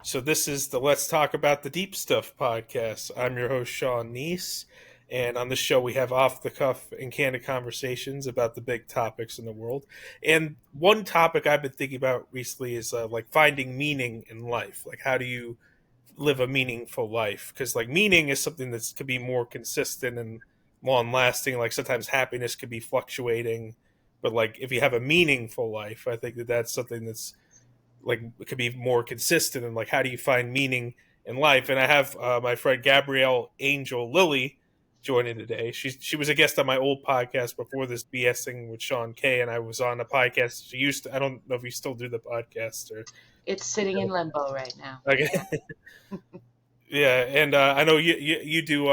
So this is the Let's Talk About the Deep Stuff podcast. I'm your host, Sean Kneese, and on this show we have off the cuff and candid conversations about the big topics in the world. And one topic I've been thinking about recently is like finding meaning in life. Like, how do you live a meaningful life? Because like meaning is something that could be more consistent and long lasting. Like sometimes happiness could be fluctuating, but like if you have a meaningful life, I think that that's something that's like it could be more consistent. And like how do you find meaning in life? And I have my friend Gabrielle Angel Lilly joining today. She was a guest on my old podcast before this BSing with Sean K, and I was on a podcast she used to. I don't know if you still do the podcast or It's sitting in limbo right now. okay. Yeah, and I know you do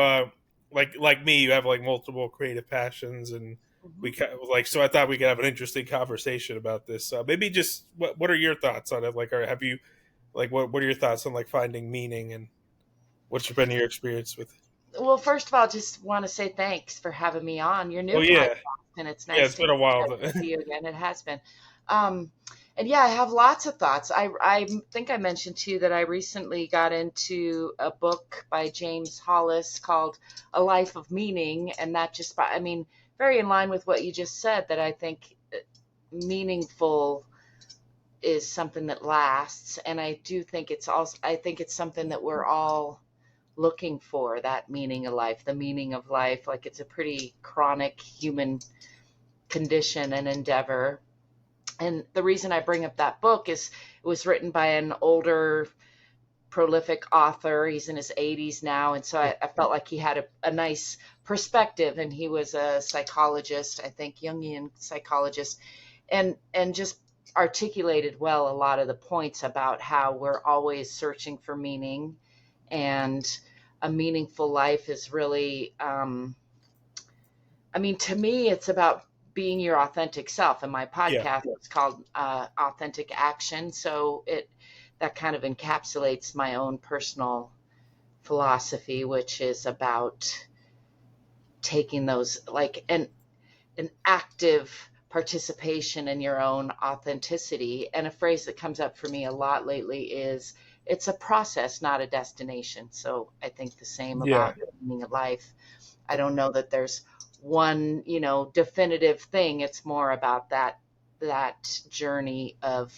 like me. You have like multiple creative passions, and Mhm. like so. I thought we could have an interesting conversation about this. Maybe just what are your thoughts on it? Like, or have you like what are your thoughts on like finding meaning and what's been your experience with it? Well, first of all, just want to say thanks for having me on your Oh new yeah, podcast, and it's yeah. nice It's been a while. to see you again. It has been. Um, and yeah, I have lots of thoughts. I think I mentioned to you that I recently got into a book by James Hollis called A Life of Meaning, and that just, I mean, very in line with what you just said, that I think meaningful is something that lasts, and I do think it's also, I think it's something that we're all looking for, that meaning of life, the meaning of life. Like it's a pretty chronic human condition and endeavor. And the reason I bring up that book is it was written by an older, prolific author. He's in his 80s now. And so I felt like he had a nice perspective. And he was a psychologist, I think, Jungian psychologist, and just articulated well a lot of the points about how we're always searching for meaning, and a meaningful life is really, I mean, to me, it's about being your authentic self. And my Yeah, podcast is called Authentic Action. So that kind of encapsulates my own personal philosophy, which is about taking those, like an active participation in your own authenticity. And a phrase that comes up for me a lot lately is it's a process, not a destination. So I think the same yeah. about the meaning of life. I don't know that there's one, definitive thing. It's more about that journey of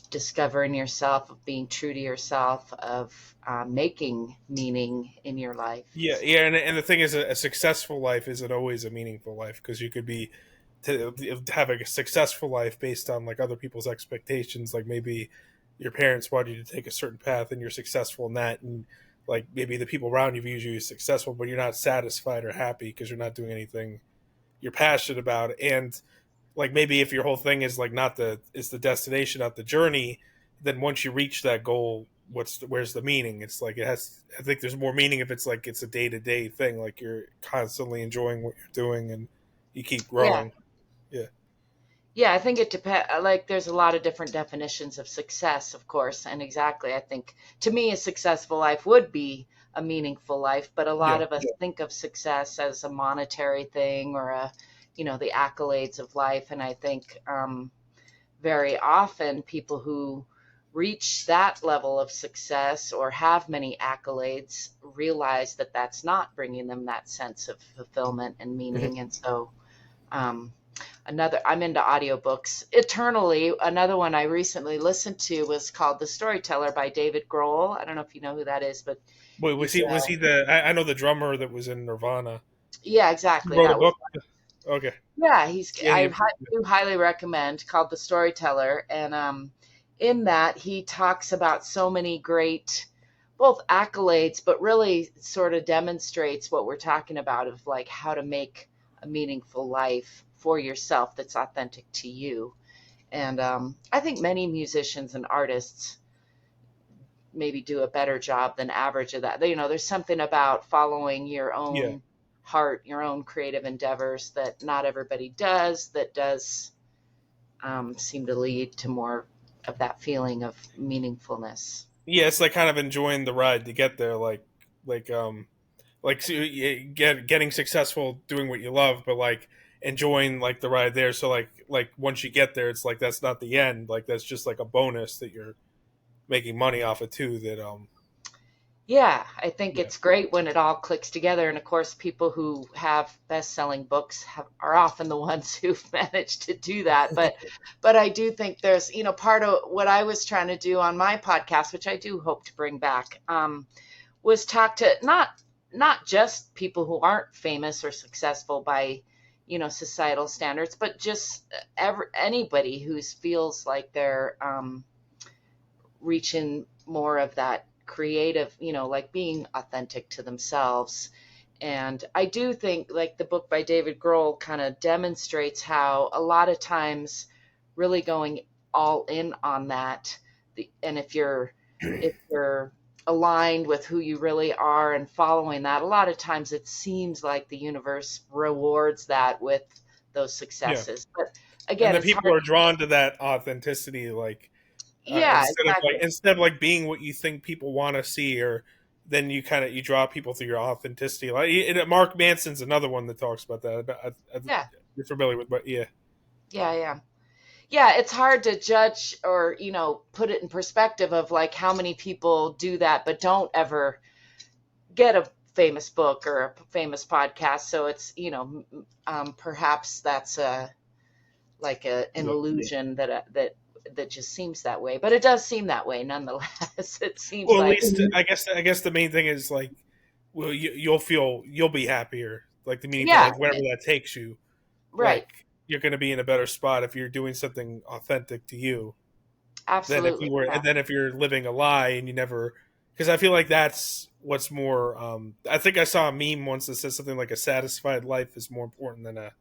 discovering yourself, of being true to yourself, of making meaning in your life. Yeah, yeah, and the thing is, a successful life isn't always a meaningful life because you could be to have a successful life based on like other people's expectations. Like maybe your parents want you to take a certain path, and you're successful in that, and like maybe the people around you view you as successful, but you're not satisfied or happy because you're not doing anything you're passionate about. And like maybe if your whole thing is like not the is the destination, not the journey, then once you reach that goal, where's the meaning? It's like it has. I think there's more meaning if it's like it's a day to day thing, like you're constantly enjoying what you're doing and you keep Yeah. growing. Yeah, Yeah, I think it depends. Like, there's a lot of different definitions of success, of course. And exactly, I think to me, a successful life would be a meaningful life. But a lot yeah, of us think of success as a monetary thing, or the accolades of life. And I think very often people who reach that level of success or have many accolades realize that that's not bringing them that sense of fulfillment and mhm. meaning. And so, um, I'm into audiobooks eternally. Another one I recently listened to was called The Storyteller by David Grohl. I don't know if you know who that is, but Wait, was he's he was he the? I know the drummer that was in Nirvana. yeah, He exactly. wrote a That was, book. Okay, yeah, yeah, do highly recommend, called The Storyteller. And in that he talks about so many great both accolades, but really sort of demonstrates what we're talking about, of like how to make a meaningful life for yourself that's authentic to you. And I think many musicians and artists maybe do a better job than average of that. There's something about following your yeah. own heart, your own creative endeavors, that not everybody does, that does seem to lead to more of that feeling of meaningfulness. Yeah, it's like kind of enjoying the ride to get there, like like so getting successful doing what you love, but like enjoying like the ride there. So like once you get there, it's like that's not the end. Like that's just like a bonus that you're making money off it too. That Yeah, I think yeah, it's great when it all clicks together. And of course, people who have best-selling books are often the ones who've managed to do that. But I do think there's, part of what I was trying to do on my podcast, which I do hope to bring back, was talk to not just people who aren't famous or successful by, societal standards, but just anybody who feels like they're reaching more of that creative, like being authentic to themselves. And I do think like the book by David Grohl kind of demonstrates how a lot of times really going all in on that, and if you're aligned with who you really are and following that, a lot of times it seems like the universe rewards that with those yeah. successes. But And again, then it's people hard. are drawn to that authenticity, like Yeah, exactly. instead of like being what you think people want to see, or then you draw people through your authenticity. Like Mark Manson's another one that talks about that. Yeah, You're familiar with, but yeah, yeah. Yeah, it's hard to judge or, put it in perspective of like how many people do that but don't ever get a famous book or a famous podcast. So it's, perhaps that's an yeah. illusion that just seems that way. But it does seem that way nonetheless. It seems Well, at like, least I guess the main thing is like, well, you'll be happier. Like the meaningful, yeah, like wherever that takes you. right. Like you're going to be in a better spot if you're doing something authentic to you than if Absolutely. you were, Yeah. and then if you're living a lie and you never. Because I feel like that's what's more. I think I saw a meme once that says something like a satisfied life is more important than a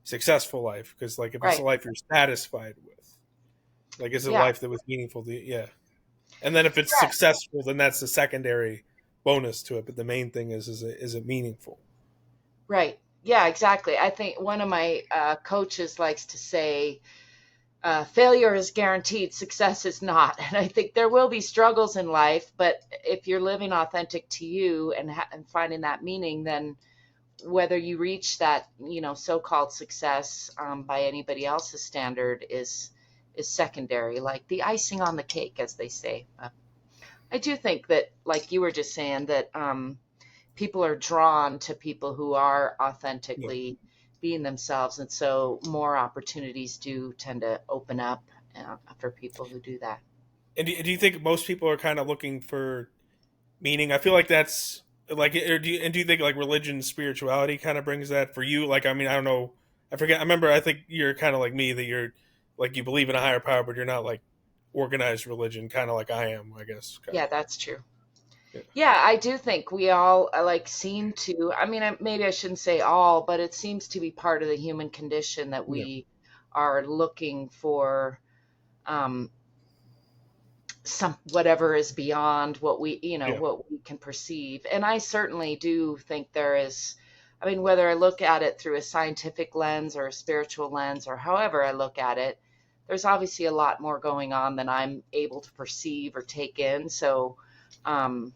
successful life. Because like if it's a Right. life you're satisfied with, like is it a Yeah. life that was meaningful to you? Yeah. And then if it's Yeah. successful, then that's the secondary bonus to it. But the main thing is it meaningful? Right. Yeah, exactly. I think one of my coaches likes to say, failure is guaranteed, success is not. And I think there will be struggles in life, but if you're living authentic to you and finding that meaning, then whether you reach that, so-called success by anybody else's standard is secondary, like the icing on the cake, as they say. I do think that, like you were just saying, that people are drawn to people who are Yeah. authentically being themselves, and so more opportunities do tend to open up for people who do that. And do you think most people are kind of looking for meaning? I feel like that's like, or do you think like religion, spirituality kind of brings that for you? Like, I mean, I don't know. I forget. I remember. I think you're kind of like me, that you're like you believe in a higher power, but you're not like organized religion, kind of like I am. I guess. Kind of. Yeah, that's true. Yeah. Yeah, I do think we all like seem to. I mean, maybe I shouldn't say all, but it seems to be part of the human condition that Yeah. we are looking for um, some whatever is beyond what Yeah. what we can perceive. And I certainly do think there is. I mean, whether I look at it through a scientific lens or a spiritual lens or however I look at it, there's obviously a lot more going on than I'm able to perceive or take in. So. Um,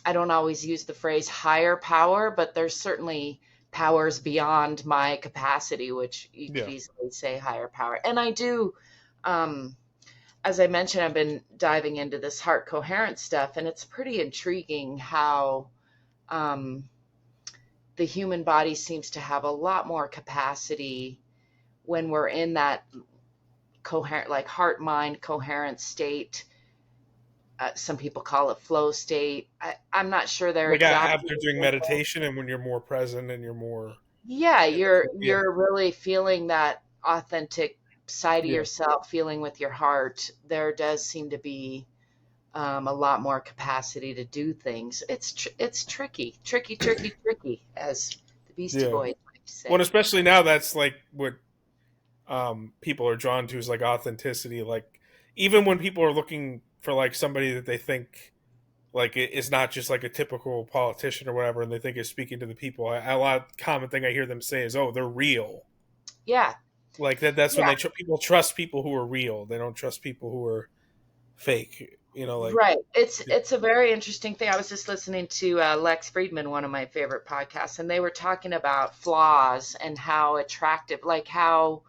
I don't always use the phrase higher power, but there's certainly powers beyond my capacity, which you could Yeah. easily say higher power. And I do, um, as I mentioned, I've been diving into this heart coherence stuff, and it's pretty intriguing how um, the human body seems to have a lot more capacity when we're in that coherent, like heart mind coherent state. Some people call it flow state. I'm not sure they're Like exactly after the doing same thing. meditation, and when you're more present and you're more. Yeah, you're Yeah. you're really feeling that authentic side of Yeah. yourself, feeling with your heart. There does seem to be a lot more capacity to do things. It's tricky, as the Beastie Yeah. Boys like to Well, say. especially now, that's like what people are drawn to, is like authenticity. Like even when people are looking for like somebody that they think like is not just like a typical politician or whatever, and they think is speaking to the people. A lot common thing I hear them say is, "Oh, they're real." Yeah, Like that. That's when yeah, people trust people who are real. They don't trust people who are fake. You know, like right. It's a very interesting thing. I was just listening to Lex Friedman, one of my favorite podcasts, and they were talking about flaws and how attractive, like how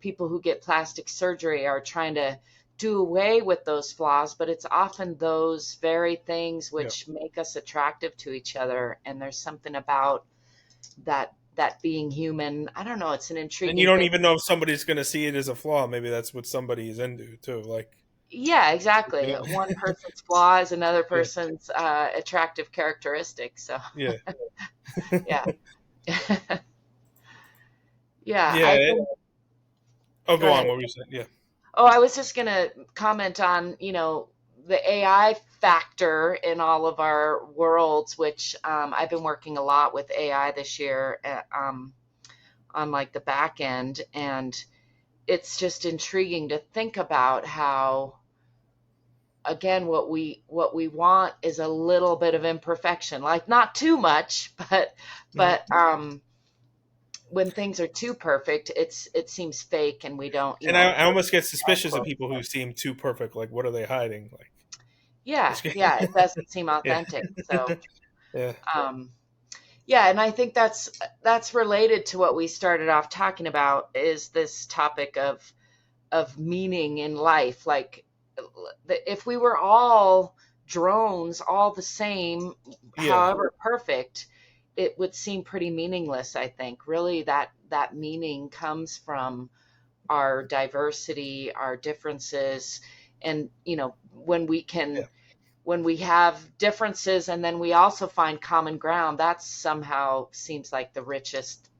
people who get plastic surgery are trying to do away with those flaws, but it's often those very things Yeah. which make us attractive to each other. And there's something about that being human. I don't know. It's an And you intriguing don't thing. even know if somebody's going to see it as a flaw. Maybe that's what somebody is into too. Like, Yeah, exactly. you know, One person's flaw is another yeah, person's attractive characteristic. So, yeah, yeah. Yeah, I yeah. think, Oh, go go on. ahead. What were you saying? Yeah, Oh, I was just going to comment on, the AI factor in all of our worlds, which I've been working a lot with AI this year on like the back end. And it's just intriguing to think about how, again, what we want is a little bit of imperfection, like not too much, but hmm but when things are too perfect, it seems fake, and we don't, and I we're almost get as suspicious of close. people who seem too perfect. Like, what are they hiding? Like, Yeah, yeah, it doesn't seem yeah, authentic. So, yeah, um, yeah, and I think that's related to what we started off talking about, is this topic of meaning in life. Like, if we were all drones, all the same, yeah, however perfect, it would seem pretty meaningless. I think really that meaning comes from our diversity, our differences, and when we yeah. can, when we have differences and then we also find common ground, that somehow seems like the richest,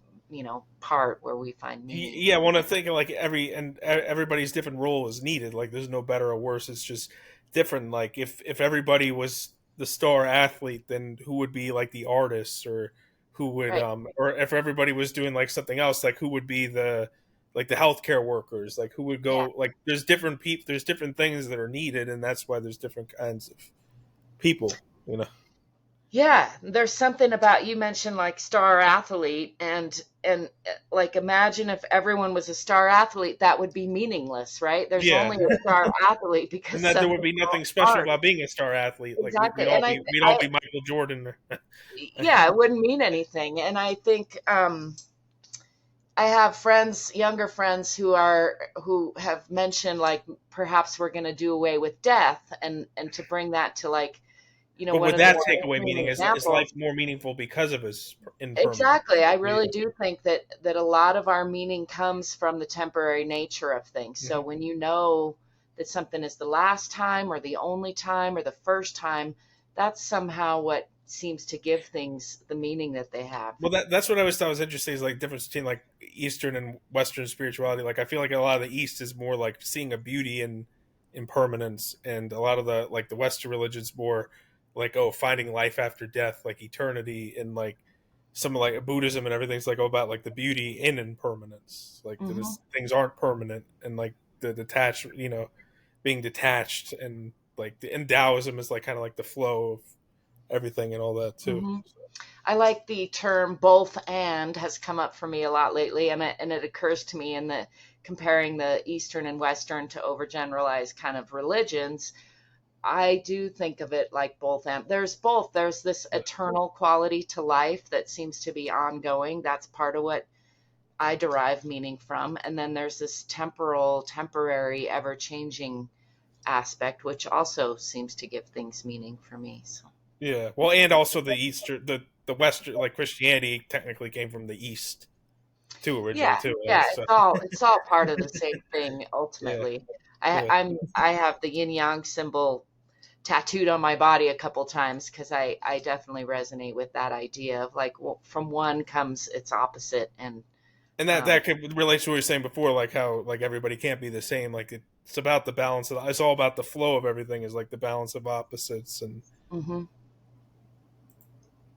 part where we find meaning. Yeah, when I think of like everybody's different role is needed. Like, there's no better or worse. It's just different. Like, if everybody was the star athlete, then who would be like the artist, or who would Right. or if everybody was doing like something else, like who would be the like the healthcare workers, like who would Yeah. go, like there's different people, there's different things that are needed, and that's why there's different kinds of people. You know? Yeah, there's something about, you mentioned like star athlete, and like, imagine if everyone was a star athlete, that would be meaningless, right? There's Yeah, only a star athlete and because that there some would be people nothing special aren't. about being a star athlete. Like Exactly. And we'd all be Michael Jordan. yeah, it wouldn't mean anything. And I think I have friends, younger friends, who have mentioned, like, perhaps we're going to do away with death, and to bring that to, like, But one would of the that more take away extreme meaning? Is life examples. more meaningful because of its Exactly. impermanence? I Yeah. really do think that a lot of our meaning comes from the temporary nature of things. So Mhm. when you know that something is the last time or the only time or the first time, that's somehow what seems to give things the meaning that they have. Well, that's what I always thought was interesting, is like difference between like Eastern and Western spirituality. Like, I feel like a lot of the East is more like seeing a beauty in impermanence, and a lot of the like the Western religions more like, oh, finding life after death, like eternity, and like some like Buddhism and everything's like, oh, about like the beauty in impermanence, like that Hmm. is, things aren't permanent, and like the detached, being detached, and like and Taoism is like kind of like the flow of everything and all that too. Hmm. I like the term both and has come up for me a lot lately, and it occurs to me in the comparing the Eastern and Western to overgeneralized kind of religions. I do think of it like both and. There's both. There's this Yeah. eternal quality to life that seems to be ongoing. That's part of what I derive meaning from. And then there's this temporal, temporary, ever changing aspect, which also seems to give things meaning for me. So, Yeah, well, and also the Eastern, the Western, like Christianity, technically came from the East too, originally yeah, too. yeah, So it's all part of the same thing yeah, ultimately. I, yeah, I'm I have the yin yang symbol tattooed on my body a couple times because I definitely resonate with that idea of, like, well, from one comes its opposite. And and that um, that could relate to what you were saying before, like how like everybody can't be the same. Like, it's about the balance of, it's all about the flow of everything, is like the balance of opposites, and hmm.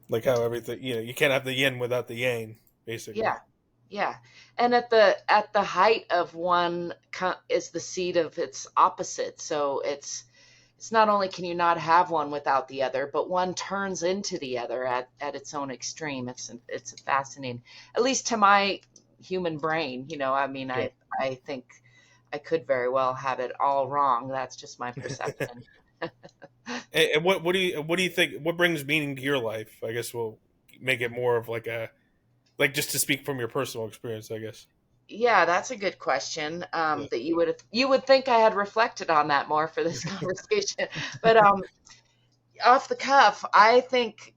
like how everything, you can't have the yin without the yang, basically. Yeah, yeah. And at the height of one is the seed of its opposite. So it's not only can you not have one without the other, but one turns into the other at its own extreme. It's fascinating, at least to my human brain. I mean, Yeah. I think I could very well have it all wrong. That's just my perception. And what do you think? What brings meaning to your life? I guess we'll make it more of like a, like, just to speak from your personal experience, I guess. Yeah, that's a good question. Yeah. That you would think I had reflected on that more for this conversation, but off the cuff, I think,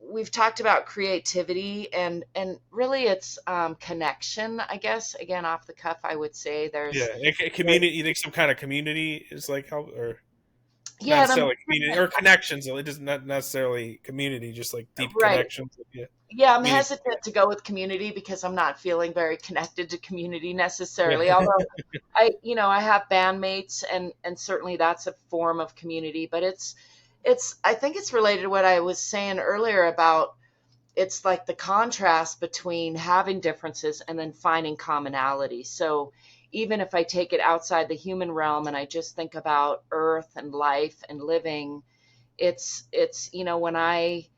we've talked about creativity and really it's connection, I guess. Again, off the cuff, I would say Yeah, there, community. You think some kind of community is like help, or not yeah, and I'm necessarily community or connections? It does not necessarily community, just like deep right. connections. Yeah, Yeah, I'm meaning. hesitant to go with community because I'm not feeling very connected to community Yeah, necessarily. Although I have bandmates and certainly that's a form of community, but I think it's related to what I was saying earlier about it's like the contrast between having differences and then finding commonality. So even if I take it outside the human realm and I just think about earth and life and living, it's when I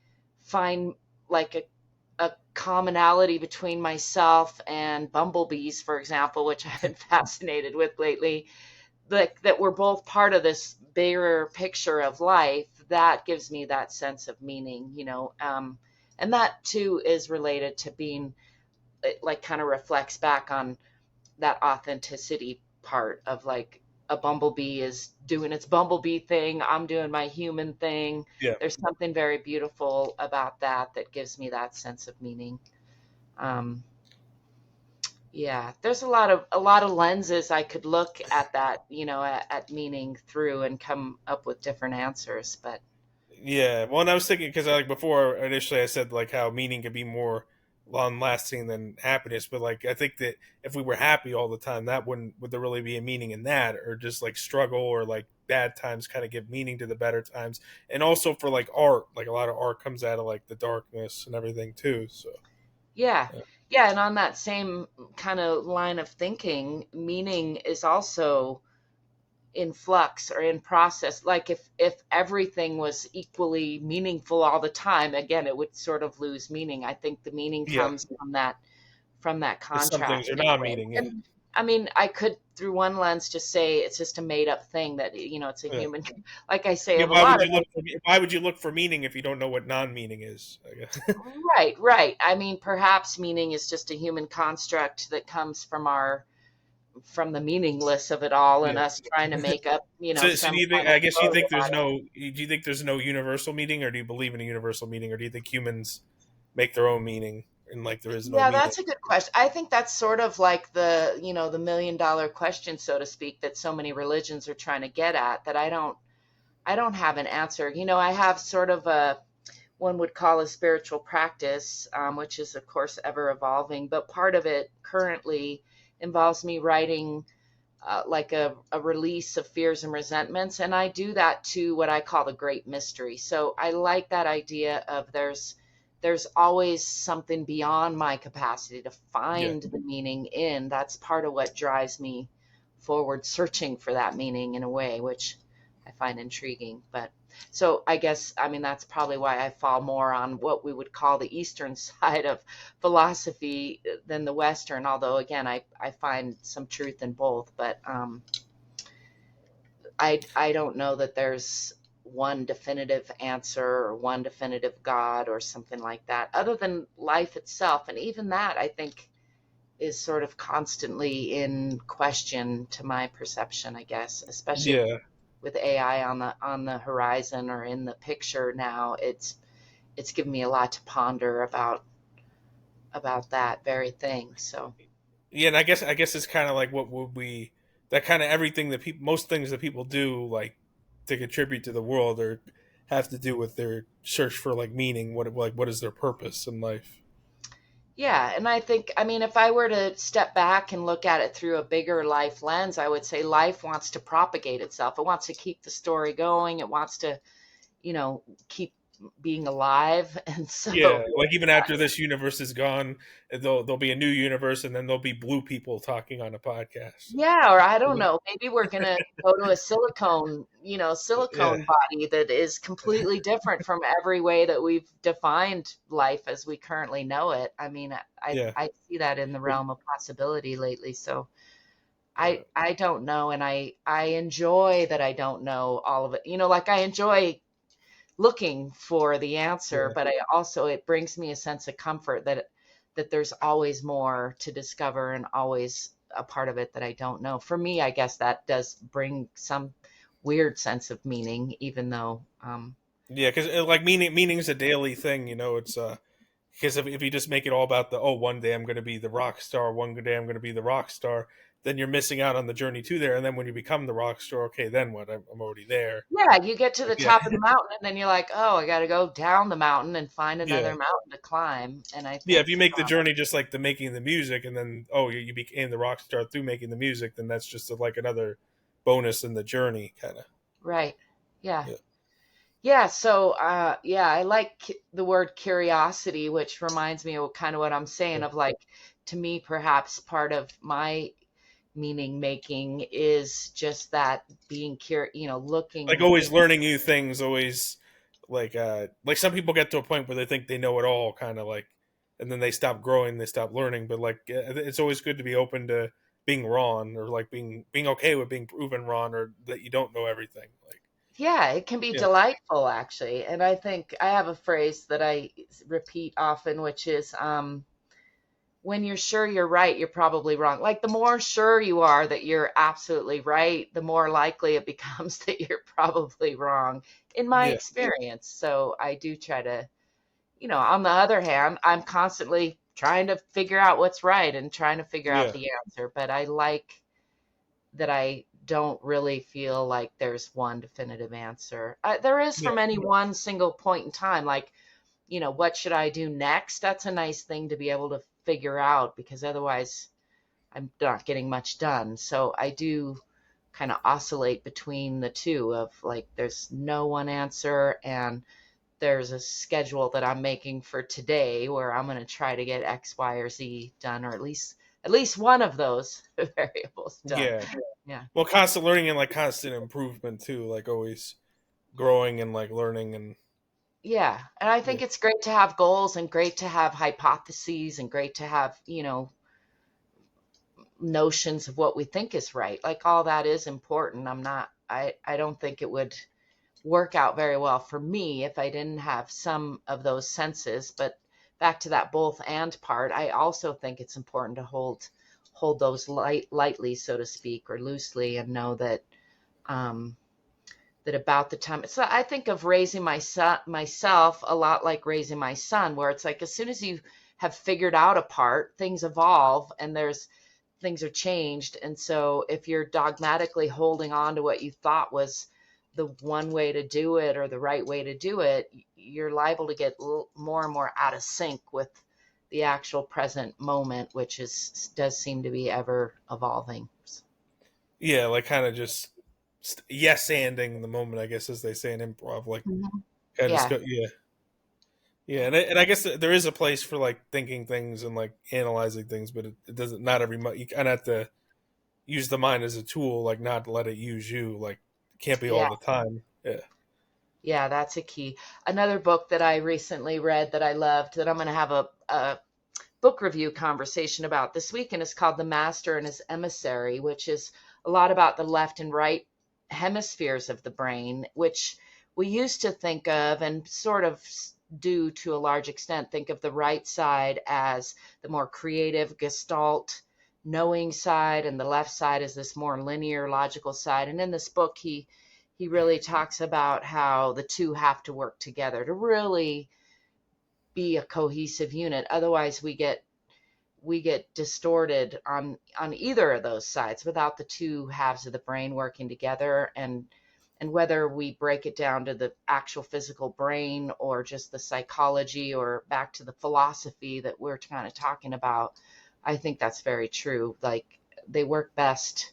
find like a commonality between myself and bumblebees, for example, which I've been fascinated with lately, like that we're both part of this bigger picture of life, that gives me that sense of meaning. And that too is related to being, it like kind of reflects back on that authenticity part of like a bumblebee is doing its bumblebee thing, I'm doing my human thing. yeah, There's something very beautiful about that that gives me that sense of meaning. um, yeah, there's a lot of lenses I could look at that, at meaning through and come up with different answers. But yeah. Well, and I was thinking because like before initially I said like how meaning could be more long lasting than happiness, but like I think that if we were happy all the time, that wouldn't would there really be a meaning in that, or just like struggle or like bad times kind of give meaning to the better times, and also for like art, like a lot of art comes out of like the darkness and everything too. So yeah, yeah, yeah, and on that same kind of line of thinking, meaning is also in flux or in process. Like if everything was equally meaningful all the time, again, it would sort of lose meaning. I think the meaning yeah. comes from that Because some things contrast are in a not way. meaning. Yeah, And I mean, I could through one lens just say it's just a made up thing that it's a yeah. human. Like I say Yeah, of a lot of things. why would you look for meaning if you don't know what non-meaning is? I guess. Right, right. I mean, perhaps meaning is just a human construct that comes from the meaningless of it all and Yeah. us trying to make up, So do some you think? kind of I guess you story think about there's it. no. Do you think there's no universal meaning, or do you believe in a universal meaning, or do you think humans make their own meaning and like there is no Yeah, meaning? that's a good question. I think that's sort of like the million-dollar question, so to speak, that so many religions are trying to get at, that I don't have an answer. I have sort of one would call a spiritual practice, which is of course ever evolving, but part of it currently involves me writing like a release of fears and resentments. And I do that to what I call the great mystery. So I like that idea of there's always something beyond my capacity to Yeah, find the meaning in. That's part of what drives me forward, searching for that meaning in a way, which I find intriguing. But so I guess, I mean, that's probably why I fall more on what we would call the Eastern side of philosophy than the Western, although again, I find some truth in both. But I don't know that there's one definitive answer or one definitive God or something like that, other than life itself. And even that, I think, is sort of constantly in question to my perception, I guess, especially yeah, with AI on the horizon or in the picture now. It's given me a lot to ponder about that very thing. So yeah. And I guess it's kind of like what would we that kind of everything that people most things that people do like to contribute to the world or have to do with their search for like meaning. What is their purpose in life? yeah, and I think, I mean, if I were to step back and look at it through a bigger life lens, I would say life wants to propagate itself. It wants to keep the story going. It wants to, keep being alive. And Yeah, so, like even after this universe is gone, there'll be a new universe, and then there'll be blue people talking on a podcast. yeah, or I don't know, maybe we're gonna go to a Yeah, silicone body that is completely different from every way that we've defined life as we currently know it. I mean, I yeah, I see that in the realm of possibility lately. So yeah, I don't know, and I enjoy that I don't know all of it. Like I enjoy looking for the answer, yeah. but I also it brings me a sense of comfort that that there's always more to discover and always a part of it that I don't know. For me, I guess that does bring some weird sense of meaning, even though, Yeah, because like meaning is a daily thing. It's because if you just make it all about the, oh, one day I'm going to be the rock star, one day I'm going to be the rock star, then you're missing out on the journey to there. And then when you become the rock star, okay, then what? I'm already there. yeah, you get to Like, the yeah, top of the mountain and then you're like, oh, I got to go down the mountain and find another yeah, mountain to climb. And I yeah. If think, you make the journey just like the making the music, and then you became the rock star through making the music, then that's just like another bonus in the journey, kind of. right. Yeah. Yeah, Yeah. So, yeah, I like the word curiosity, which reminds me of kind of what I'm saying yeah. of like, to me, perhaps part of my meaning making is just that being curious, Like looking. always learning new things, always like some people get to a point where they think they know it all, kind of like, and then they stop growing, they stop learning. But like it's always good to be open to being wrong, or like being okay with being proven wrong, or that you don't know everything. Like, Yeah, it can be yeah, delightful actually. And I think I have a phrase that I repeat often, which is, when you're sure you're right, you're probably wrong. Like the more sure you are that you're absolutely right, the more likely it becomes that you're probably wrong, in my yeah, experience. So I do try to, on the other hand, I'm constantly trying to figure out what's right and trying to figure out yeah, the answer. But I like that I don't really feel like there's one definitive answer. There is yeah, from any one single point in time, like, what should I do next? That's a nice thing to be able to figure out because otherwise I'm not getting much done. So I do kind of oscillate between the two of like, there's no one answer and there's a schedule that I'm making for today where I'm going to try to get X, Y, or Z done, or at least one of those variables done. yeah. Yeah. Well, constant learning and like constant improvement too, like always growing and like learning and Yeah. And I yeah, think it's great to have goals and great to have hypotheses and great to have, notions of what we think is right. Like all that is important. I don't think it would work out very well for me if I didn't have some of those senses. But back to that both and part, I also think it's important to hold those lightly, so to speak, or loosely, and know that, um, that about the time. So I think of raising myself a lot like raising my son, where it's like as soon as you have figured out a part, things evolve and there's things are changed. And so if you're dogmatically holding on to what you thought was the one way to do it or the right way to do it, you're liable to get more and more out of sync with the actual present moment, which does seem to be ever evolving. yeah, like kind of just yes anding the moment, I guess, as they say in improv, like Mhm. kind of just Yeah. go, yeah. Yeah, and I guess there is a place for like thinking things and like analyzing things, but it doesn't. Not every you kind of have to use the mind as a tool, like not let it use you. Like it can't be all Yeah. the time. Yeah, Yeah, that's a key. Another book that I recently read that I loved that I'm going to have a book review conversation about this weekend is called The Master and His Emissary, which is a lot about the left and right hemispheres of the brain, which we used to think of and sort of do to a large extent, think of the right side as the more creative gestalt knowing side and the left side is this more linear logical side. And in this book he really talks about how the two have to work together to really be a cohesive unit. Otherwise we get distorted on either of those sides without the two halves of the brain working together. And whether we break it down to the actual physical brain or just the psychology or back to the philosophy that we're kind of talking about, I think that's very true. Like they work best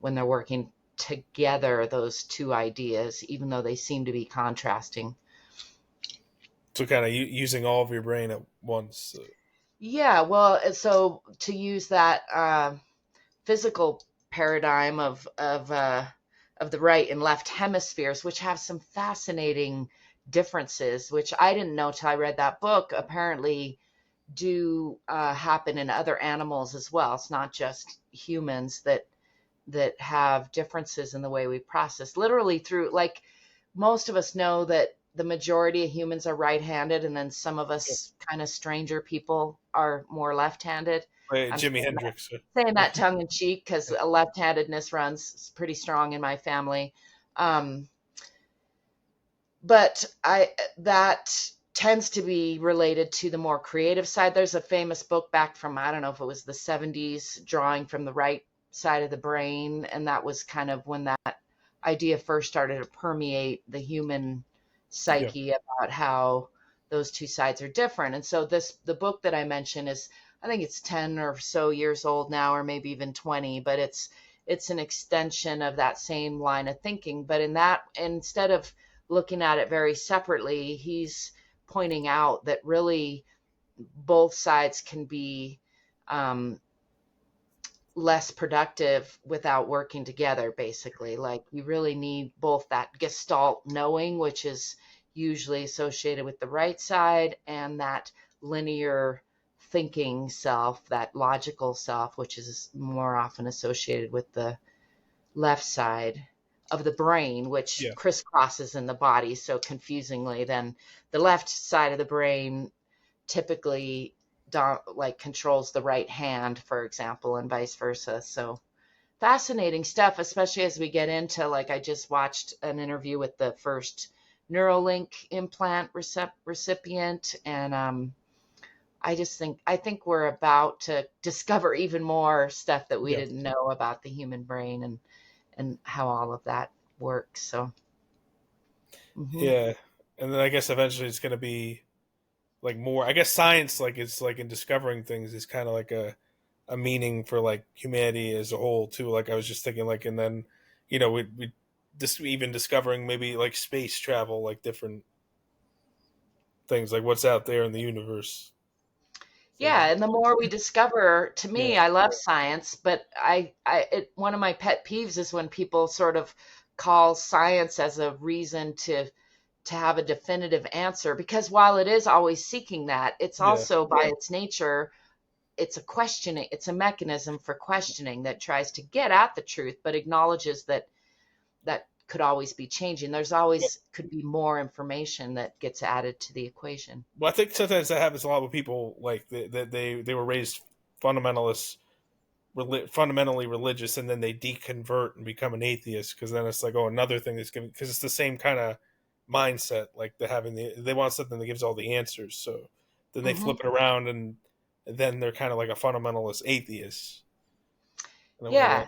when they're working together, those two ideas, even though they seem to be contrasting. so kind of using all of your brain at once. Yeah, well, so to use that physical paradigm of the right and left hemispheres, which have some fascinating differences, which I didn't know till I read that book. Apparently, do happen in other animals as well. It's not just humans that have differences in the way we process. Literally through like most of us know that the majority of humans are right-handed, and then some of us kind of stranger people are more left-handed. Like I'm Jimi saying Hendrix. saying that tongue in cheek because a left-handedness runs pretty strong in my family. Um, but that tends to be related to the more creative side. There's a famous book back from, I don't know if it was the 70s, drawing from the right side of the brain, and that was kind of when that idea first started to permeate the human Yeah. psyche about how those two sides are different. And so the book that I mentioned is, I think it's 10 or so years old now, or maybe even 20, but it's an extension of that same line of thinking. But in that, instead of looking at it very separately, he's pointing out that really both sides can be um, less productive without working together, basically. Like, you really need both that gestalt knowing, which is usually associated with the right side, and that linear thinking self, that logical self, which is more often associated with the left side of the brain, which Yeah. crisscrosses in the body so confusingly. Then the left side of the brain typically like controls the right hand, for example, and vice versa. So fascinating stuff, especially as we get into, like, I just watched an interview with the first Neuralink implant recipient, and I think we're about to discover even more stuff that we Yeah. didn't know about the human brain and how all of that works. So, hmm Yeah. And then I guess eventually it's going to be like more. I guess science, like it's like in discovering things, is kind of like a meaning for like humanity as a whole too. Like I was just thinking, like, and then we just even discovering maybe like space travel, like different things, like what's out there in the universe. Things yeah, like and the more we discover, to yeah, me, I love science, but one of my pet peeves is when people sort of call science as a reason to have a definitive answer, because while it is always seeking that, it's yeah. also by its nature, it's a questioning, it's a mechanism for questioning that tries to get at the truth, but acknowledges that that could always be changing. There's always could be more information that gets added to the equation. Well, I think sometimes that happens a lot with people like that they were raised fundamentalist, fundamentally religious, and then they deconvert and become an atheist because then it's like, oh, another thing that's giving, because it's the same kind of mindset, like they want something that gives all the answers, so then they Hmm flip it around and then they're kind of like a fundamentalist atheist. And I'm like, Yeah,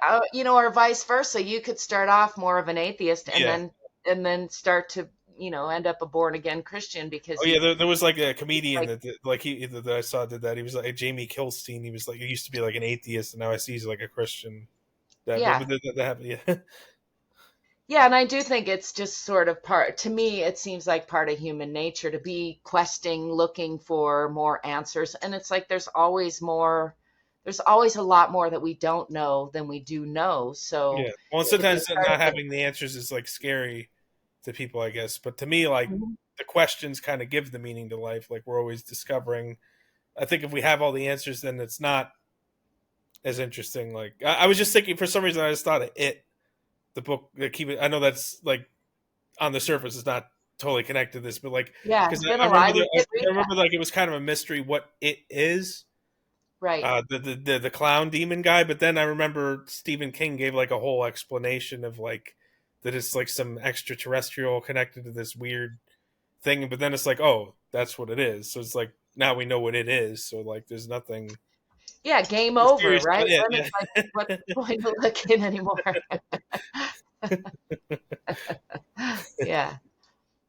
oh yeah, or vice versa. You could start off more of an atheist and yeah. then start to, end up a born again Christian Oh because yeah, you there was like a comedian like, that like that I saw did that. He was like Jamie Kilstein. He was like, he used to be like an atheist, and now I see he's like a Christian. yeah. That happened. Yeah, Yeah, and I do think it's just sort of part, to me, it seems like part of human nature to be questing, looking for more answers. And it's like there's always a lot more that we don't know than we do know. So yeah. Well, and if you sometimes start not at having the answers is like scary to people, I guess. But to me, like the, the questions kind of give the meaning to life. Like we're always discovering. I think if we have all the answers, then it's not as interesting. Like I was just thinking, for some reason, I just thought of it, the book that keep it. I know that's like on the surface is not totally connected to this, but like yeah, because been I a lot. remember I did read I that. remember like it was kind of a mystery what it is. Right. The clown demon guy, but then I remember Stephen King gave like a whole explanation of like that it's like some extraterrestrial connected to this weird thing, but then it's like, oh, that's what it is. So it's like now we know what it is. So like there's nothing Yeah, game over, serious right? about it. Then it's like, what's the point of looking anymore? Yeah.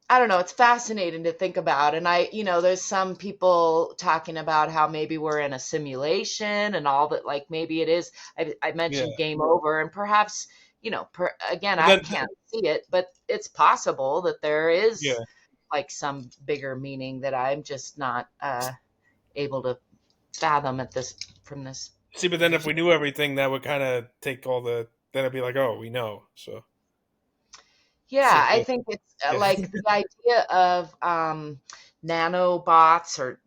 I don't know. It's fascinating to think about. And there's some people talking about how maybe we're in a simulation and all that, like maybe it is. I Yeah, mentioned game over, and perhaps, again, but I then can't see it, but it's possible that there is yeah. like some bigger meaning that I'm just not able to fathom from this See, but then if position. we knew everything, that would kind of take all the. Then it'd be like, oh, we know. So it's Yeah, like, I think it's yeah, like the idea of nanobots or,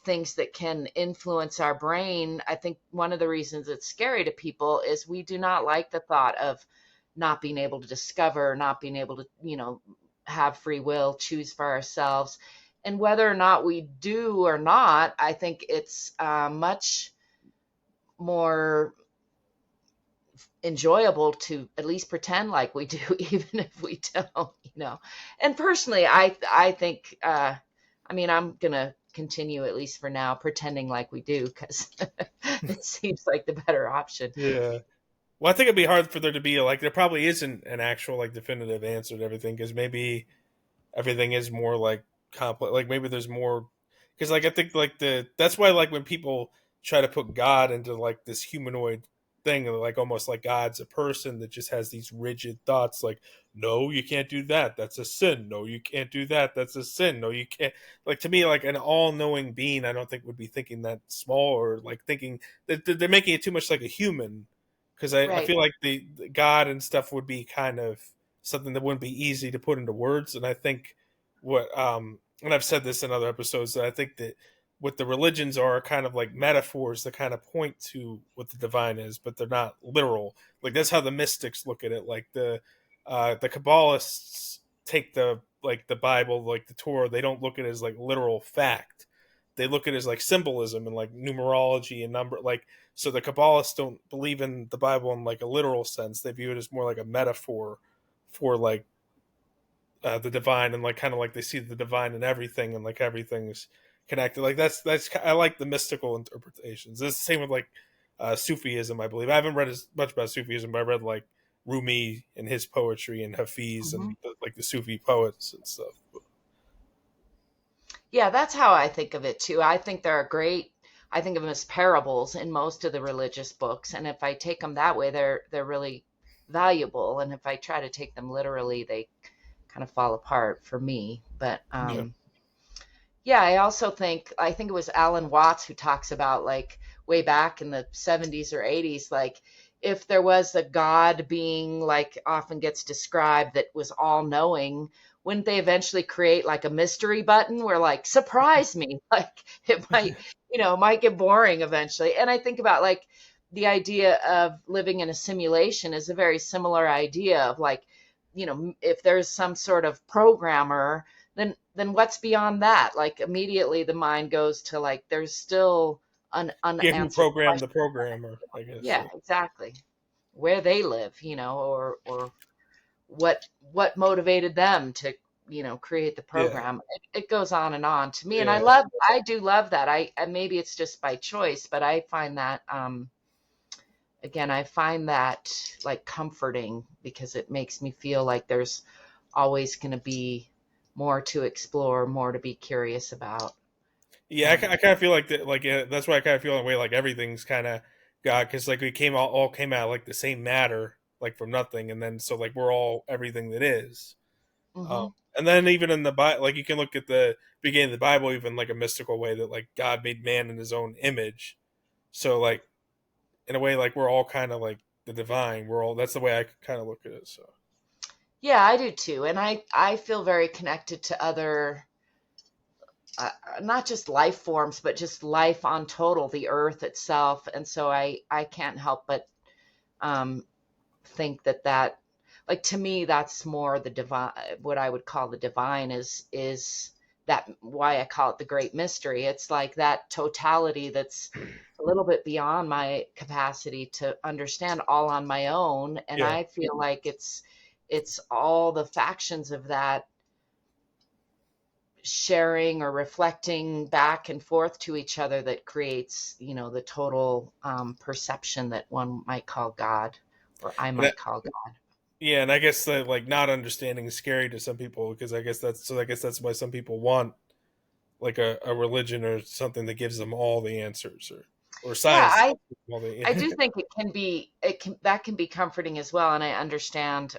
things that can influence our brain. I think one of the reasons it's scary to people is we do not like the thought of not being able to discover, not being able to, have free will, choose for ourselves. And whether or not we do or not, I think it's much more enjoyable to at least pretend like we do, even if we don't, you know. And personally, I think, I mean, I'm gonna continue, at least for now, pretending like we do, because it seems like the better option. Yeah. Well, I think it'd be hard for there to be like there probably isn't an actual like definitive answer to everything because maybe everything is more like complex. Like maybe there's more because like I think like that's why like when people try to put God into like this humanoid thing, like almost like God's a person that just has these rigid thoughts, like no, you can't do that. That's a sin. No, you can't do that. That's a sin. No, you can't. Like to me, like an all-knowing being, I don't think would be thinking that small or like thinking that they're making it too much like a human. Because I Right. feel like the God and stuff would be kind of something that wouldn't be easy to put into words. And I think what and I've said this in other episodes that I think that what the religions are kind of like metaphors that kind of point to what the divine is, but they're not literal. Like that's how the mystics look at it. Like the Kabbalists take the Bible, like the Torah, they don't look at it as like literal fact. They look at it as like symbolism and like numerology and number. Like so, the Kabbalists don't believe in the Bible in like a literal sense. They view it as more like a metaphor for like the divine and like kind of like they see the divine in everything and like everything's connected. Like that's I like the mystical interpretations. It's the same with like Sufism. I believe I haven't read as much about Sufism, but I read like Rumi and his poetry and Hafiz Hmm. and like the Sufi poets and stuff. Yeah, that's how I think of it too. I think they're great. I think of them as parables in most of the religious books, and if I take them that way, they're really valuable. And if I try to take them literally, they kind of fall apart for me. But Yeah, yeah, I think it was Alan Watts who talks about, like, way back in the 70s or 80s, like if there was a God being, like often gets described, that was all knowing, wouldn't they eventually create like a mystery button where, like, surprise me? Like it might, might get boring eventually. And I think about, like, the idea of living in a simulation is a very similar idea of, like, if there's some sort of programmer, then what's beyond that? Like immediately the mind goes to, like, there's still an yeah. Who unanswered programmed question. the programmer? I guess. Yeah, exactly. Where they live, or what motivated them to, create the Yeah, program. It goes on and on to me, and yeah. I do love that. Maybe it's just by choice, but I find that, again, I find that, like, comforting, because it makes me feel like there's always going to be more to explore, more to be curious about. Yeah, Um, I kind of feel like that. Like that's why I kind of feel in a way like everything's kind of God because like we came all came out like the same matter, like from nothing, and then so like we're all everything that is. Um, mhm. and then even in the Bible, like you can look at the beginning of the Bible, even like a mystical way that like God made man in His own image. So like in a way, like we're all kind of like the divine. We're all that's the way I kind of look at it. So Yeah, I do too, and I feel very connected to other, not just life forms, but just life on total, the earth itself. And so I can't help but, um, think that, like, to me, that's more the divine. What I would call the divine is that, why I call it the great mystery. It's like that totality that's a little bit beyond my capacity to understand all on my own. And yeah, I feel like it's all the factions of that sharing or reflecting back and forth to each other that creates, the total, perception that one might call God, or I and might call God. yeah, and I guess that like not understanding is scary to some people because I guess that's so. I guess that's why some people want like a religion or something that gives them all the answers or Yeah, science all I the do think that can be comforting as well. And I understand,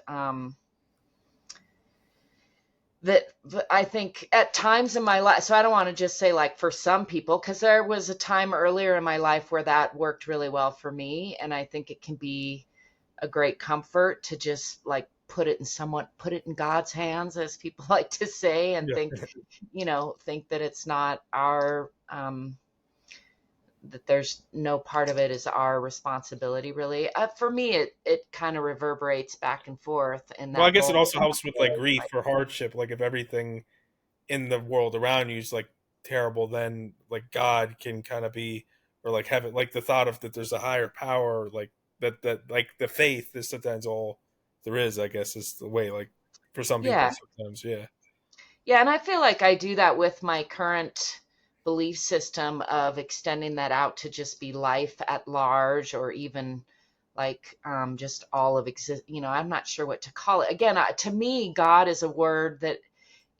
that I think at times in my life, so I don't want to just say, like, for some people, because there was a time earlier in my life where that worked really well for me. And I think it can be a great comfort to just, like, put it in God's hands, as people like to say, and yeah think that it's not our, that there's no part of it is our responsibility really. For me, it kind of reverberates back and forth in Well, I that guess it both. also helps with like grief or hardship. Like if everything in the world around you is like terrible, then like God can kind of be, or like heaven, like the thought of that there's a higher power, like that like the faith is sometimes all there is. I guess is the way. Like for some people, Yeah. sometimes, yeah, Yeah, and I feel like I do that with my current belief system of extending that out to just be life at large, or even like just all of exist. I'm not sure what to call it. Again, to me, God is a word that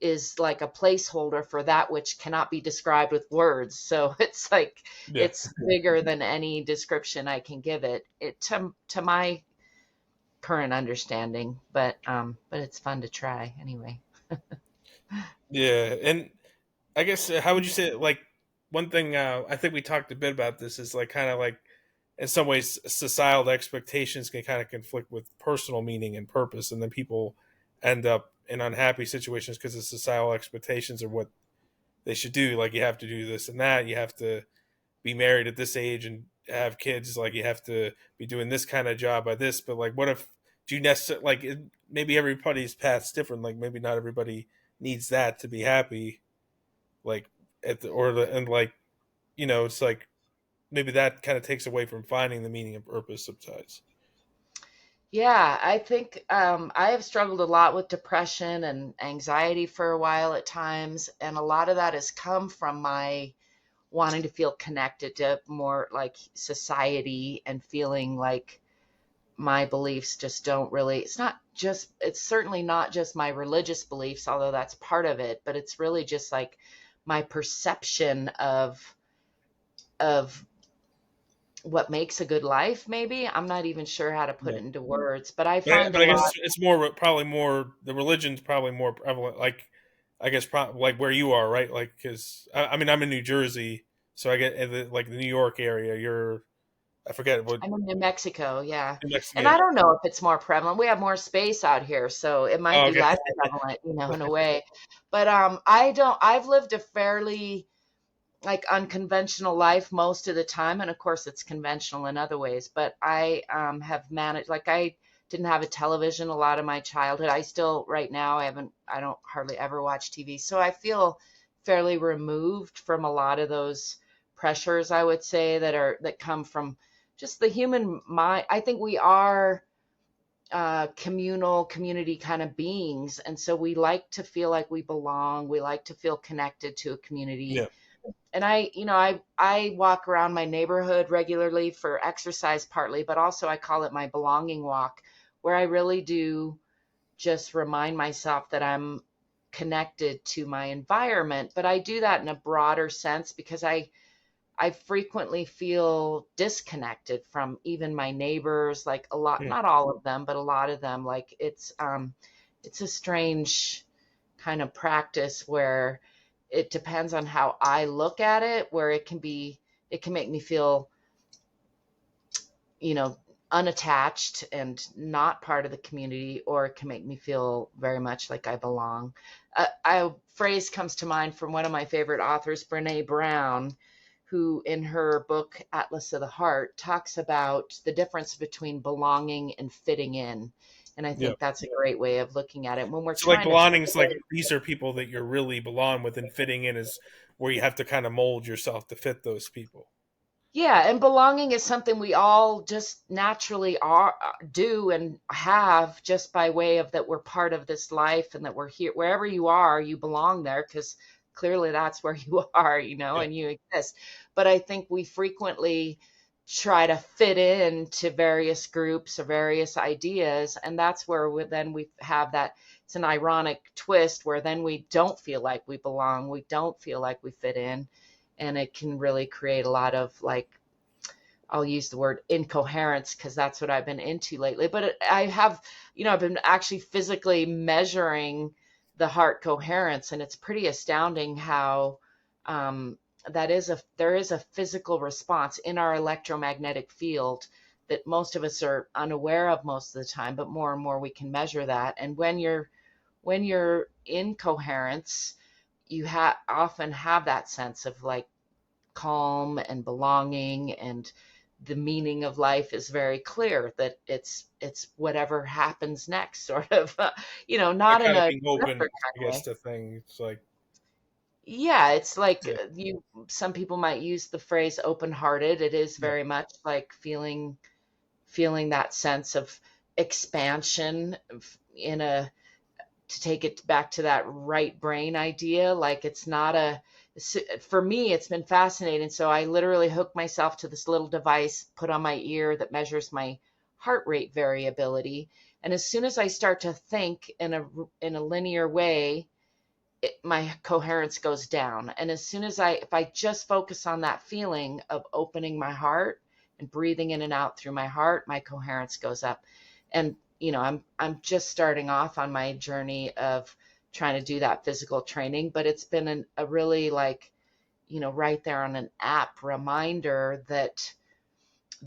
is like a placeholder for that which cannot be described with words. So it's like yeah, it's bigger than any description I can give it. It to my current understanding, but it's fun to try anyway. yeah. And I guess how would you say like one thing? I think we talked a bit about this is like kind of like in some ways societal expectations can kind of conflict with personal meaning and purpose, and then people end up in unhappy situations because the societal expectations are what they should do. Like you have to do this and that. You have to be married at this age and have kids. Like you have to be doing this kind of job by this. But like, what if do you necessarily like? Maybe everybody's path's different. Like maybe not everybody needs that to be happy. Like at the or the and like it's like maybe that kind of takes away from finding the meaning and purpose sometimes. Yeah, I think I have struggled a lot with depression and anxiety for a while at times, and a lot of that has come from my wanting to feel connected to more like society and feeling like my beliefs just don't really, it's certainly not just my religious beliefs, although that's part of it, but it's really just like my perception of what makes a good life, maybe. I'm not even sure how to put Yeah. it into words, but I But find a I guess lot. it's more probably more the religion's probably more prevalent. Like I guess like where you are, right? Like because I mean I'm in New Jersey, so I get like the New York area. You're I forget what I'm in New Mexico, yeah. New Mexico. And Yeah. I don't know if it's more prevalent. We have more space out here, so it might Oh, be okay. less prevalent, in a way. But I don't I've lived a fairly like unconventional life most of the time, and of course it's conventional in other ways, but I have managed, like I didn't have a television a lot of my childhood. I still right now I don't hardly ever watch TV. So I feel fairly removed from a lot of those pressures, I would say, that come from just the human mind. I think we are communal community kind of beings, and so we like to feel like we belong. We like to feel connected to a community. Yeah. And I walk around my neighborhood regularly for exercise partly, but also I call it my belonging walk, where I really do just remind myself that I'm connected to my environment. But I do that in a broader sense because I frequently feel disconnected from even my neighbors, like a lot, Hmm. not all of them, but a lot of them. Like it's a strange kind of practice where it depends on how I look at it, where it can make me feel, you know, unattached and not part of the community, or it can make me feel very much like I belong. A phrase comes to mind from one of my favorite authors, Brene Brown, who in her book Atlas of the Heart talks about the difference between belonging and fitting in. And I Yeah. think that's a great way of looking at it when we're So like trying to fit belonging is like in. these are people that you're really belong with, and fitting in is where you have to kind of mold yourself to fit those people. Yeah, and belonging is something we all just naturally do and have, just by way of that we're part of this life and that we're here. Wherever you are, you belong there because clearly that's where you are, Yeah. and you exist. But I think we frequently try to fit in to various groups or various ideas, and that's where then we have that. It's an ironic twist where then we don't feel like we belong, we don't feel like we fit in, and it can really create a lot of like, I'll use the word incoherence because that's what I've been into lately. But I have, I've been actually physically measuring the heart coherence, and it's pretty astounding how um, there is a physical response in our electromagnetic field that most of us are unaware of most of the time, but more and more we can measure that. And when you're in coherence, you often have that sense of like calm and belonging, and the meaning of life is very clear, that it's whatever happens next, sort of, Like not in kind of a being open, separate kind I of guess, way. to things. Like, Yeah, it's like, yeah, some people might use the phrase open-hearted. It is yeah, very much like feeling that sense of expansion, in a to take it back to that right brain idea. Like, it's not a for me, it's been fascinating. So I literally hook myself to this little device put on my ear that measures my heart rate variability. And as soon as I start to think in a linear way, my coherence goes down. And as soon as if I just focus on that feeling of opening my heart and breathing in and out through my heart, my coherence goes up. And, I'm just starting off on my journey of trying to do that physical training, but it's been a really, like, right there on an app reminder that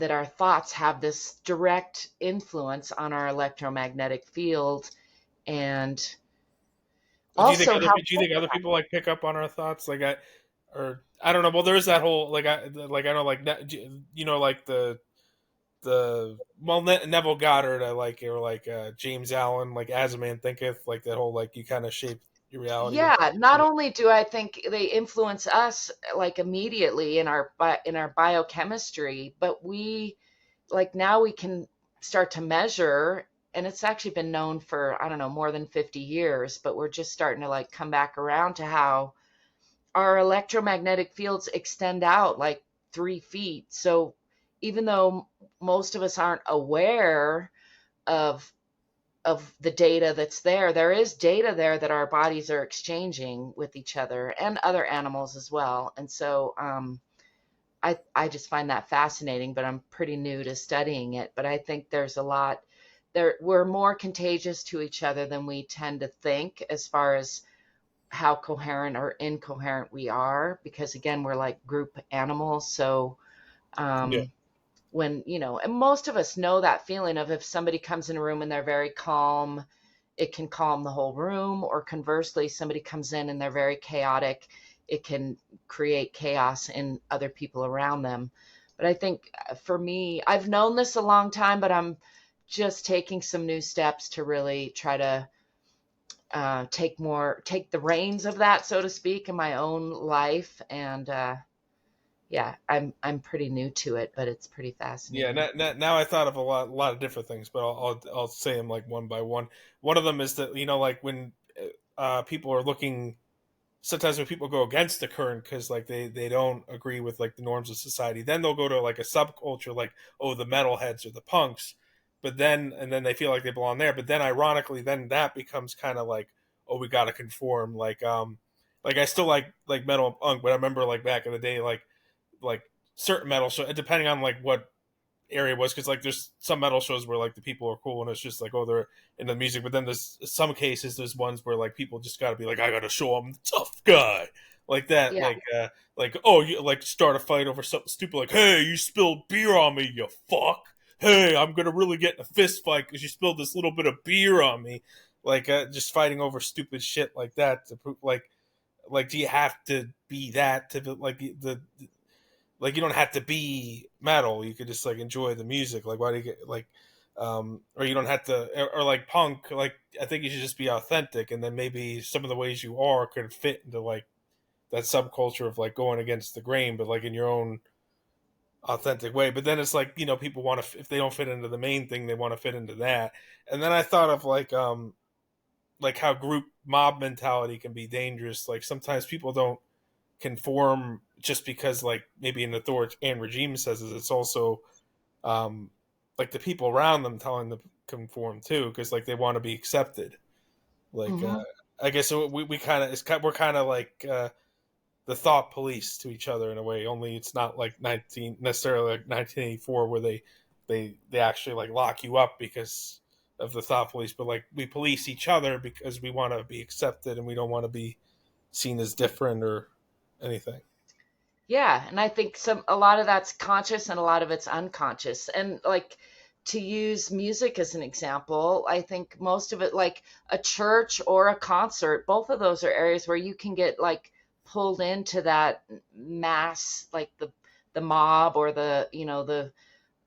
our thoughts have this direct influence on our electromagnetic field, and also how do you think other people like pick up on our thoughts? Like, or I don't know. Well, there's that whole like I know like like the well Neville Goddard, I like, or like James Allen, like as a man thinketh, like that whole like you kind of shape your reality with. Yeah, not only do I think they influence us, like, immediately in our biochemistry, but we, like, now we can start to measure, and it's actually been known for, I don't know, more than 50 years, but we're just starting to, like, come back around to how our electromagnetic fields extend out like 3 feet. So even though most of us aren't aware of the data that's there, there is data there that our bodies are exchanging with each other and other animals as well. And so, I just find that fascinating, but I'm pretty new to studying it. But I think there's a lot there. We're more contagious to each other than we tend to think, as far as how coherent or incoherent we are, because again, we're like group animals. So, Yeah, um, and most of us know that feeling of, if somebody comes in a room and they're very calm, it can calm the whole room. Or conversely, somebody comes in and they're very chaotic, it can create chaos in other people around them. But I think, for me, I've known this a long time, but I'm just taking some new steps to really try to, take the reins of that, so to speak, in my own life. And, yeah, I'm pretty new to it, but it's pretty yeah. fascinating. Now I thought of a lot of different things, but I'll say them like one by one. One of them is that like when people are looking, sometimes when people go against the current because like they don't agree with like the norms of society, then they'll go to like a subculture, like, oh, the metalheads or the punks, but then they feel like they belong there. But then ironically, then that becomes kind of like, oh, we got to conform. Like I still like metal and punk, but I remember like back in the day, like certain metal show, depending on like what area was, because like there's some metal shows where like the people are cool and it's just like, oh, they're into the music, but then there's some cases, there's ones where like people just got to be like, I gotta show I'm the tough guy, like that, Yeah, like, oh, you like start a fight over something stupid, like, hey, you spilled beer on me, you fuck, hey, I'm gonna really get in a fist fight because you spilled this little bit of beer on me, like just fighting over stupid shit like that to prove like do you have to be that to like the like you don't have to be metal. You could just like enjoy the music. Like why do you get like or you don't have to or like punk, like I think you should just be authentic and then maybe some of the ways you are could fit into like that subculture of like going against the grain, but like in your own authentic way. But then it's like, people want to, if they don't fit into the main thing, they want to fit into that. And then I thought of like how group mob mentality can be dangerous. Like sometimes people don't conform just because like maybe an authoritarian regime says it. It's also um, like the people around them telling them to conform too, because like they want to be accepted. Like hmm I guess we kind of we're kind of like the thought police to each other in a way. Only it's not like 19 necessarily like 1984 where they actually like lock you up because of the thought police, but like we police each other because we want to be accepted and we don't want to be seen as different or anything. yeah. And I think a lot of that's conscious and a lot of it's unconscious. And, like, to use music as an example, I think most of it, like a church or a concert, both of those are areas where you can get, like, pulled into that mass, like the mob, or the,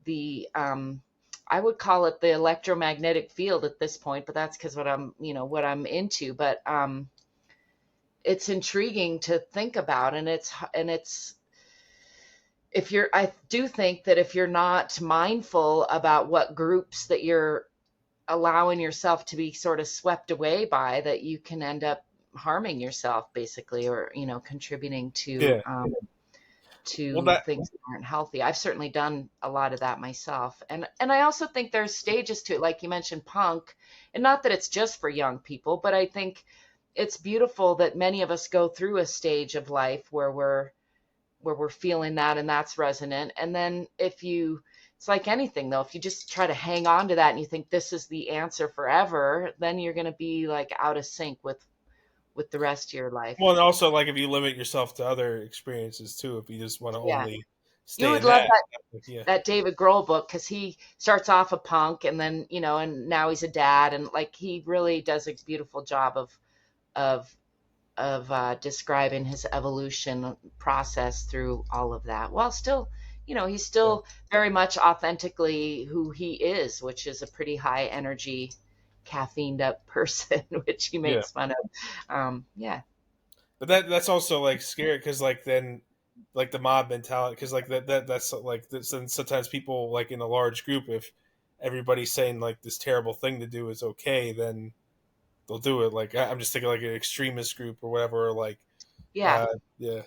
the I would call it the electromagnetic field at this point, but that's because what I'm into. But it's intriguing to think about, and it's if you're I do think that if you're not mindful about what groups that you're allowing yourself to be sort of swept away by, that you can end up harming yourself, basically, or contributing Yeah. Well, to that things that aren't healthy. I've certainly done a lot of that myself. And I also think there's stages to it, like you mentioned punk, and not that it's just for young people, but I think it's beautiful that many of us go through a stage of life where we're feeling that, and that's resonant. And then it's like anything though, if you just try to hang on to that and you think this is the answer forever, then you're going to be like out of sync with the rest of your life. well, and also like if you limit yourself to other experiences too, if you just want to Yeah. only You stay would in love that, that yeah, that David Grohl book, because he starts off a punk, and then and now he's a dad, and like he really does a beautiful job of describing his evolution process through all of that, while still, he's yeah, still very much authentically who he is, which is a pretty high energy, caffeined up person, which he yeah. makes fun of. Yeah, But that's also like scary because like then like the mob mentality because like that's like this, and sometimes people like in a large group, if everybody's saying like this terrible thing to do is okay, then they'll do it. Like I'm just thinking like an extremist group or whatever. Or like yeah. yeah,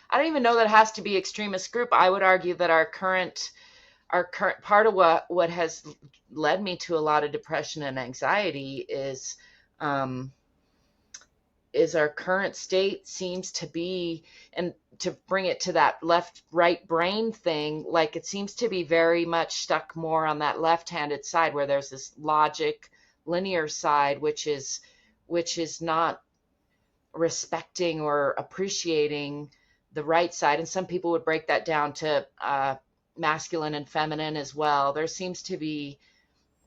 I don't even know that it has to be extremist group. I would argue that our current part of what has led me to a lot of depression and anxiety um, is our current state seems to be, and to bring it to that left right brain thing, like it seems to be very much stuck more on that left-handed side, where there's this logic linear side, which is not respecting or appreciating the right side. And some people would break that down to masculine and feminine as well. There seems to be,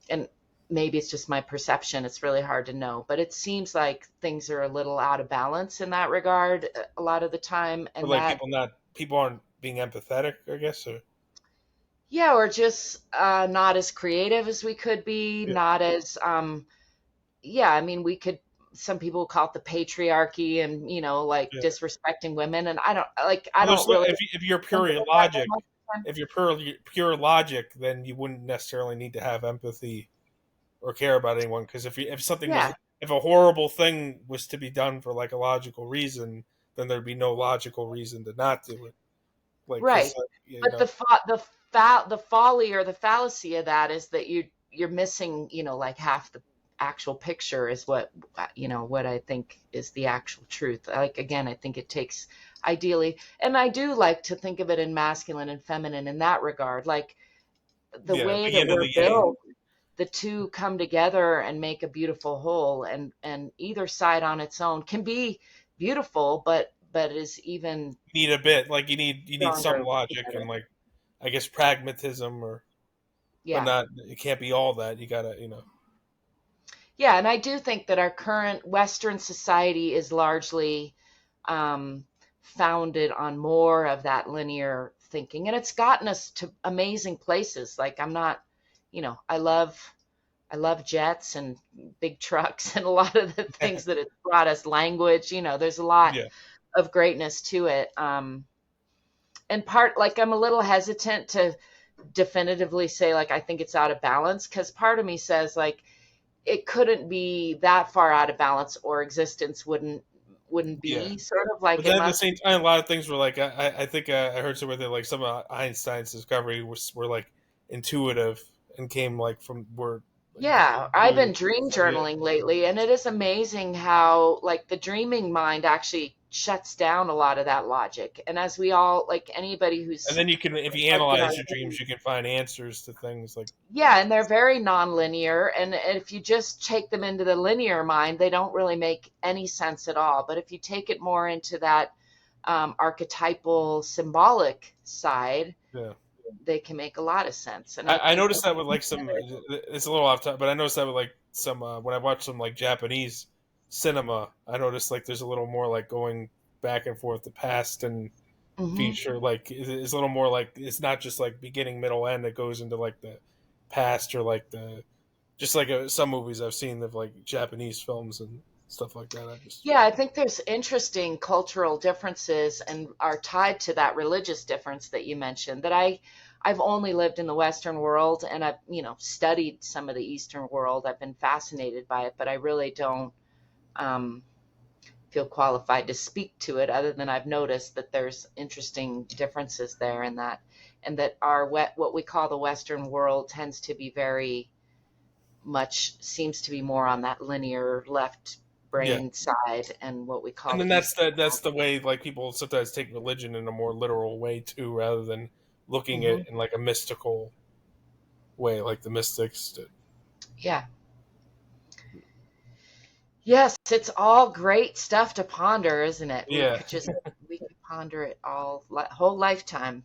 and maybe it's just my perception, it's really hard to know, but it seems like things are a little out of balance in that regard a lot of the time. or And like that, people aren't being empathetic, I guess. Or yeah, or just not as creative as we could be, yeah, not as, yeah, I mean, we could, some people call it the patriarchy, and, like yeah. disrespecting women. And I Well, don't really if you're think pure of it that way logic, most of the time. if you're pure logic, then you wouldn't necessarily need to have empathy or care about anyone. Because if something was Yeah, if a horrible thing was to be done for like a logical reason, then thered be no logical reason to not do it. Like because right. But the folly or the fallacy of that is that you're missing, like half the actual picture, is what I think is the actual truth. Like, again, I think it takes, ideally, and I do like to think of it in masculine and feminine in that regard, like the yeah, way the that yin and we're the yang. built, the two come together and make a beautiful whole, and either side on its own can be beautiful, but is even You need a bit like you need some stronger logic together. and like I guess pragmatism or but Yeah. not it can't be all that. You gotta Yeah, and I do think that our current Western society is largely um, founded on more of that linear thinking, and it's gotten us to amazing places. Like, I'm not, I love jets and big trucks and a lot of the things that it's brought us. Language, there's a lot yeah of greatness to it. And part, like, I'm a little hesitant to definitively say, like, I think it's out of balance, because part of me says, like, it couldn't be that far out of balance, or existence wouldn't yeah. be, sort of But like it then at the must. same time, a lot of things were like I think I heard somewhere that like some of Einstein's discovery were like intuitive and came like from were like Yeah, I've really been dream so yeah. journaling lately, and it is amazing how, like, the dreaming mind actually shuts down a lot of that logic. And as we all, like, anybody And who's then you can if you reflected our analyze your dreams, you can find answers to things like yeah, and they're very nonlinear. And if you just take them into the linear mind, they don't really make any sense at all. But if you take it more into that archetypal, symbolic side, yeah. they can make a lot of sense. And I I think noticed that with like some. It's a little off topic, but I noticed that with like some when I watch some like Japanese cinema. I noticed like there's a little more like going. back and forth the past and Hmm. future. Like it's a little more like it's not just like beginning, middle, end. It goes into like the past or like the just like some movies I've seen of like Japanese films and stuff like that. I just Yeah, I think there's interesting cultural differences and are tied to that religious difference that you mentioned. I've only lived in the Western world, and I've, studied some of the Eastern world. I've been fascinated by it, but I really don't um, feel qualified to speak to it, other than I've noticed that there's interesting differences there, and that our what we call the Western world tends to be very much, seems to be more on that linear left yeah. brain side, and what we call And then the Eastern that's world. the way like people sometimes take religion in a more literal way too, rather than looking at Hmm. it in like a mystical way, like the mystics did. Yeah. Yes, it's all great stuff to ponder, isn't it? Yeah, We could ponder it all whole lifetime.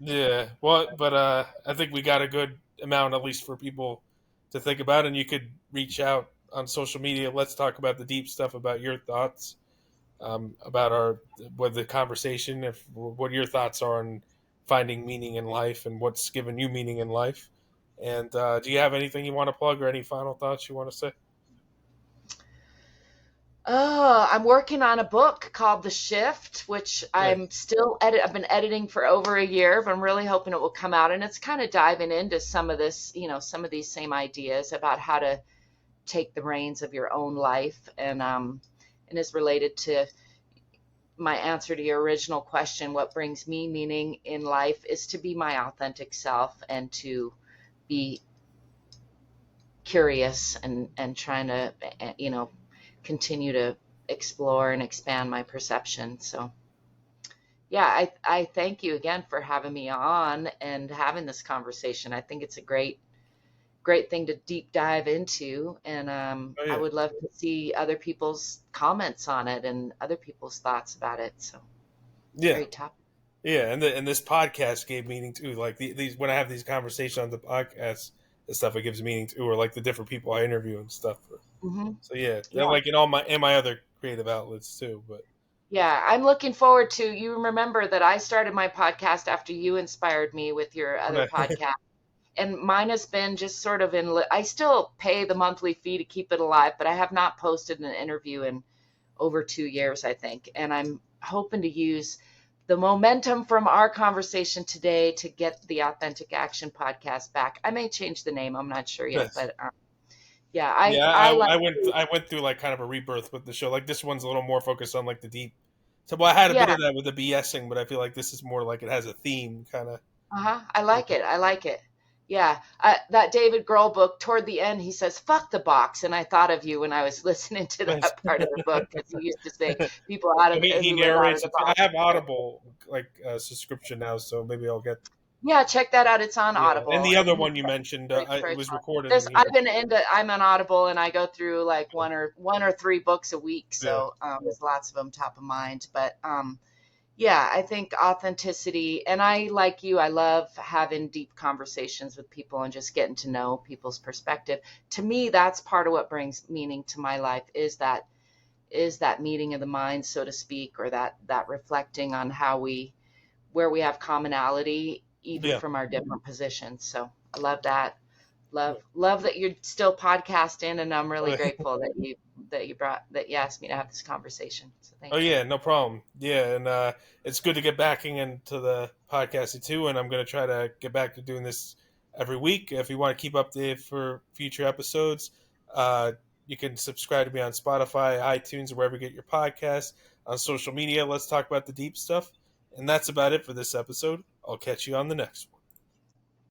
yeah. Well, but I think we got a good amount, at least for people to think about. And you could reach out on social media. Let's talk about the deep stuff about your thoughts about our what the conversation. If what your thoughts are on finding meaning in life and what's given you meaning in life. And do you have anything you want to plug or any final thoughts you want to say? Oh, I'm working on a book called The Shift, which Nice. I've been editing for over a year, but I'm really hoping it will come out. And it's kind of diving into some of this, some of these same ideas about how to take the reins of your own life, and is related to my answer to your original question. What brings me meaning in life is to be my authentic self, and to be curious, and trying to, continue to explore and expand my perception. So yeah, I thank you again for having me on and having this conversation. I think it's a great thing to deep dive into, and Oh I yeah, would love to see other people's comments on it and other people's thoughts about it. So yeah, great topic. yeah. And this podcast gave meaning too. Like these when I have these conversations on the podcast and stuff, it gives meaning to, or like the different people I interview and stuff. Hmm. So yeah, they're Yeah. like in all my other creative outlets too. But Yeah, I'm looking forward to, you remember that I started my podcast after you inspired me with your other podcast. And mine has been just sort of I still pay the monthly fee to keep it alive, but I have not posted an interview in over 2 years, I think. And I'm hoping to use the momentum from our conversation today to get the Authentic Action podcast back. I may change the name, I'm not sure yet, yes. but yeah, Yeah, I like I went through like kind of a rebirth with the show. Like this one's a little more focused on like the deep. So well, I had a bit yeah, of that with the BSing, but I feel like this is more like it has a theme kind of. uh-huh. I like it. I like it. Yeah, that David Grohl book, toward the end, he says, "Fuck the box," and I thought of you when I was listening to Nice. that part of the book, because he used to say people out of He who live out of narrates the it. I box. have Audible like subscription now, so maybe I'll get. Yeah, check that out. It's on Yeah, and Audible, the and other he's one you mentioned, great it was storyteller. recorded in here. I'm on Audible, and I go through like one or three books a week, Yeah, so there's lots of them top of mind. But yeah, I think authenticity, and I, like you, I love having deep conversations with people and just getting to know people's perspective. To me, that's part of what brings meaning to my life, is that meeting of the mind, so to speak, or that reflecting on where we have commonality, even yeah, from our different positions. So I love that. Love that you're still podcasting, and I'm really grateful that you asked me to have this conversation. So oh thank you. yeah, no problem. Yeah, and it's good to get backing into the podcasting too. And I'm going to try to get back to doing this every week. If you want to keep updated for future episodes, uh, you can subscribe to me on Spotify, iTunes, or wherever you get your podcasts. On social media, let's talk about the deep stuff. And that's about it for this episode. I'll catch you on the next one.